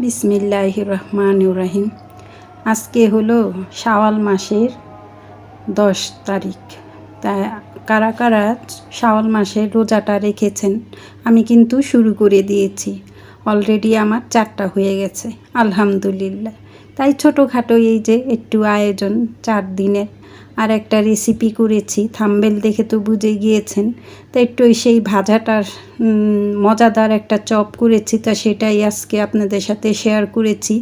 বিসমিল্লাহির রহমানির রহিম। আজকে হলো শাওয়াল মাসের 10 তারিখ। তা কারা কারা শাওয়াল মাসের রোজাটা রেখেছেন? আমি কিন্তু শুরু করে দিয়েছি, অলরেডি আমার 4টা হয়ে গেছে আলহামদুলিল্লাহ। তাই ছোটোখাটো এই যে একটু আয়োজন 4 দিনের, আর একটা রেসিপি করেছি, থাম্বনেল দেখে তো বুঝে গিয়েছেন। তো একটু সেই ভাজাটার মজাদার একটা চপ করেছি, তা সেটাই আজকে আপনাদের সাথে শেয়ার করেছি।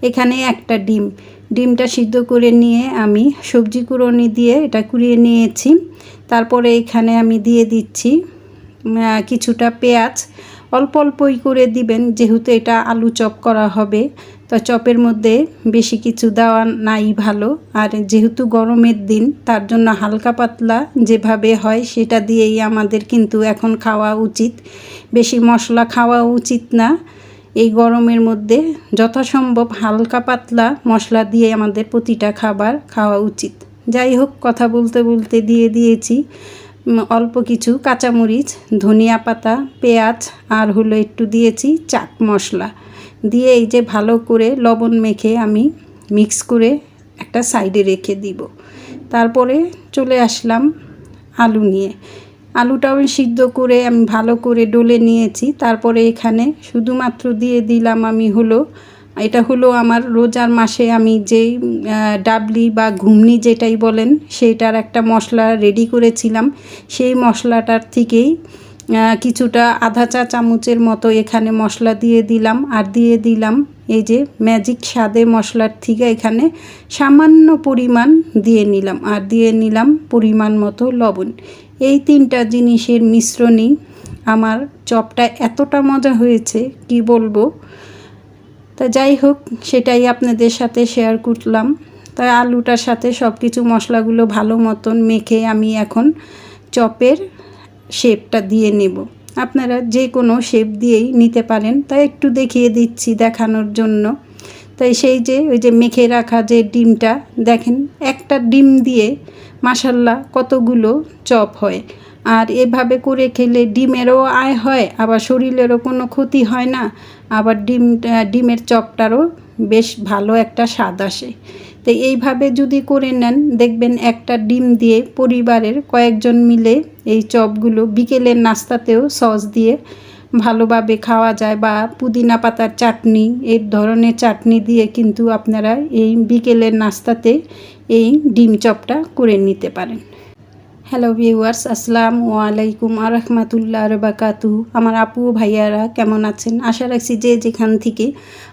এখানে একটা ডিমটা সিদ্ধ করে নিয়ে আমি সবজি কুড়োনি দিয়ে এটা কুড়িয়ে নিয়েছি। তারপরে এখানে আমি দিয়ে দিচ্ছি কিছুটা পেঁয়াজ, অল্প অল্পই করে দিবেন যেহেতু এটা আলু চপ করা হবে। তো চপের মধ্যে বেশি কিছু দেওয়া নাই ভালো, আর যেহেতু গরমের দিন তার জন্য হালকা পাতলা যেভাবে হয় সেটা দিয়েই আমাদের কিন্তু এখন খাওয়া উচিত। বেশি মশলা খাওয়া উচিত না এই গরমের মধ্যে, যথাসম্ভব হালকা পাতলা মশলা দিয়ে আমাদের প্রতিটা খাবার খাওয়া উচিত। যাই হোক, কথা বলতে বলতে দিয়ে দিয়েছি অল্প কিছু কাঁচামরিচ, ধনিয়া পাতা, পেঁয়াজ, আর হলো একটু দিয়েছি চাট মশলা দিয়ে এই যে ভালো করে লবণ মেখে আমি মিক্স করে একটা সাইডে রেখে দিব। তারপরে চলে আসলাম আলু নিয়ে। আলুটাও সিদ্ধ করে আমি ভালো করে ডলে নিয়েছি। তারপরে এখানে শুধুমাত্র দিয়ে দিলাম আমি এটা হলো আমার রোজার মাসে আমি যেই ডাবলি বা ঘুমনি যেটাই বলেন সেইটার একটা মশলা রেডি করেছিলাম। সেই মশলাটার থেকেই কিছুটা আধা চা চামচের মতো এখানে মশলা দিয়ে দিলাম, আর দিয়ে দিলাম এই যে ম্যাজিক স্বাদে মশলার থেকে এখানে সামান্য পরিমাণ দিয়ে নিলাম, আর দিয়ে নিলাম পরিমাণ মতো লবণ। এই 3টা জিনিসের মিশ্রণই আমার চপটা এতটা মজা হয়েছে কি বলবো। তা যাই হোক, সেটাই আপনাদের সাথে শেয়ার করলাম। তাই আলুটার সাথে সব কিছু মশলাগুলো ভালো মতন মেখে আমি এখন চপের শেপটা দিয়ে নেব। আপনারা যে কোনো শেপ দিয়েই নিতে পারেন, তাই একটু দেখিয়ে দিচ্ছি দেখানোর জন্য। তাই সেই যে ওই যে মেখে রাখা যে ডিমটা দেখেন, একটা ডিম দিয়ে মাশাল্লাহ কতগুলো চপ হয়। আর এভাবে করে খেলে ডিমেরও আয় হয়, আবার শরীরেরও কোনো ক্ষতি হয় না, আবার ডিমের চপটারও বেশ ভালো একটা স্বাদ আসে। তো এইভাবে যদি করে নেন দেখবেন একটা ডিম দিয়ে পরিবারের কয়েকজন মিলে এই চপগুলো বিকেলের নাস্তাতেও সস দিয়ে ভালোভাবে খাওয়া যায়, বা পুদিনা পাতার চাটনি, এই ধরনের চাটনি দিয়ে কিন্তু আপনারা এই বিকেলের নাস্তাতে এই ডিম চপটা করে নিতে পারেন। হ্যালো ভিউয়ার্স, আসসালামু আলাইকুম ওয়া রাহমাতুল্লাহি ওয়া বারাকাতুহু। আমার আপু ভাইয়ারা কেমন আছেন? আশা রাখছি যে যেখান থেকে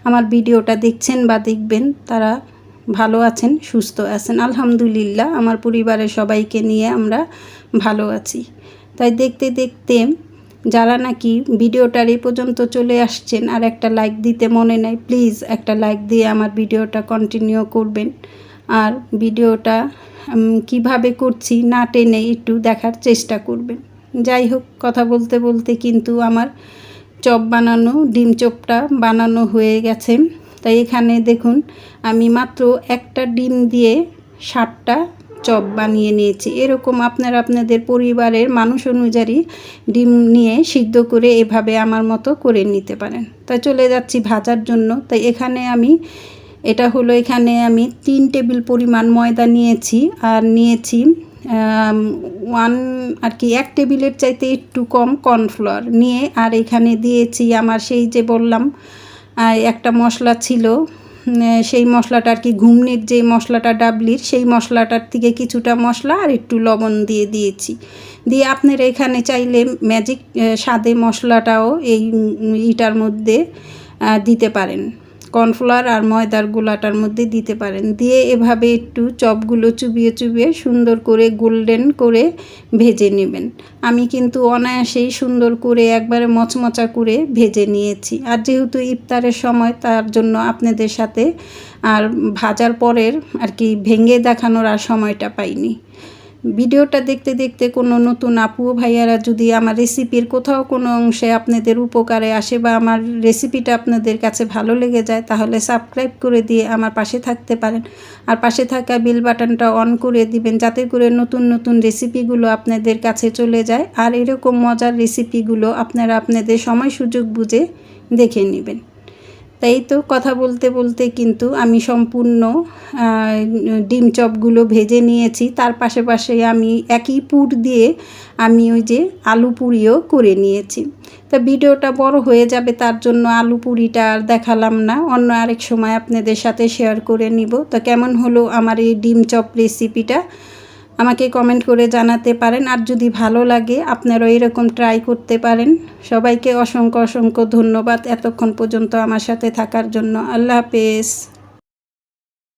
আমার ভিডিওটা দেখছেন বা দেখবেন তারা ভালো আছেন, সুস্থ আছেন। আলহামদুলিল্লাহ, আমার পরিবারের সবাইকে নিয়ে আমরা ভালো আছি। তাই দেখতে দেখতে যারা নাকি ভিডিওটার এই পর্যন্ত চলে আসছেন আর একটা লাইক দিতে মনে নাই, প্লিজ একটা লাইক দিয়ে আমার ভিডিওটা কন্টিনিউ করবেন। আর ভিডিওটা কিভাবে করছি না টেনে একটু দেখার চেষ্টা করবেন। যাই হোক, কথা বলতে বলতে কিন্তু আমার চপ বানানো, ডিম চপটা বানানো হয়ে গেছে। তাই এখানে দেখুন আমি মাত্র একটা ডিম দিয়ে 7টা চপ বানিয়ে নিয়েছি। এরকম আপনারা আপনাদের পরিবারের মানুষ অনুযায়ী ডিম নিয়ে সিদ্ধ করে এভাবে আমার মতো করে নিতে পারেন। তাই চলে যাচ্ছি ভাজার জন্য। তাই এখানে আমি 3 টেবিল পরিমাণ ময়দা নিয়েছি, আর নিয়েছি 1 টেবিলের চাইতে একটু কম কর্নফ্লাওয়ার নিয়ে, আর এখানে দিয়েছি আমার সেই যে বললাম একটা মশলা ছিল, সেই মশলাটা ঘুমনির যে মশলাটা ডাবলির, সেই মশলাটার থেকে কিছুটা মশলা আর একটু লবণ দিয়ে দিয়েছি। দিয়ে আপনারা এখানে চাইলে ম্যাজিক স্বাদে মশলাটাও এইটার মধ্যে দিতে পারেন, কর্নফ্লাওয়ার আর ময়দার গোলাটার মধ্যে দিতে পারেন। দিয়ে এভাবে একটু চপগুলো চুবিয়ে চুবিয়ে সুন্দর করে গোল্ডেন করে ভেজে নেবেন। আমি কিন্তু অনায়াসেই সুন্দর করে একবারে মচমচা করে ভেজে নিয়েছি। আর যেহেতু ইফতারের সময়, তার জন্য আপনাদের সাথে আর ভাজার পরের ভেঙে দেখানোর আর সময়টা পাইনি। ভিডিওটা দেখতে দেখতে কোনো নতুন আপু ভাইয়ারা যদি আমার রেসিপির কোথাও কোনো অংশে আপনাদের উপকারে আসে বা আমার রেসিপিটা আপনাদের কাছে ভালো লেগে যায়, তাহলে সাবস্ক্রাইব করে দিয়ে আমার পাশে থাকতে পারেন। আর পাশে থাকা বেল বাটনটা অন করে দিবেন, যাতে করে নতুন নতুন রেসিপিগুলো আপনাদের কাছে চলে যায়। আর এরকম মজার রেসিপিগুলো আপনারা আপনাদের সময় সুযোগ বুঝে দেখে নেবেন। তাই তো কথা বলতে বলতে কিন্তু আমি সম্পূর্ণ ডিম চপগুলো ভেজে নিয়েছি। তার পাশে আমি একই পুর দিয়ে আমি ওই যে আলু পুরিও করে নিয়েছি। তা ভিডিওটা বড় হয়ে যাবে, তার জন্য আলু পুরিটা আর দেখালাম না, অন্য আরেক সময় আপনাদের সাথে শেয়ার করে নিব। তো কেমন হলো আমার এই ডিম চপ রেসিপিটা আমাকে কমেন্ট করে জানাতে পারেন। আর যদি ভালো লাগে আপনারাও এরকম ট্রাই করতে পারেন। সবাইকে অসংখ্য ধন্যবাদ এতক্ষণ পর্যন্ত আমার সাথে থাকার জন্য। আল্লাহ হাফেজ।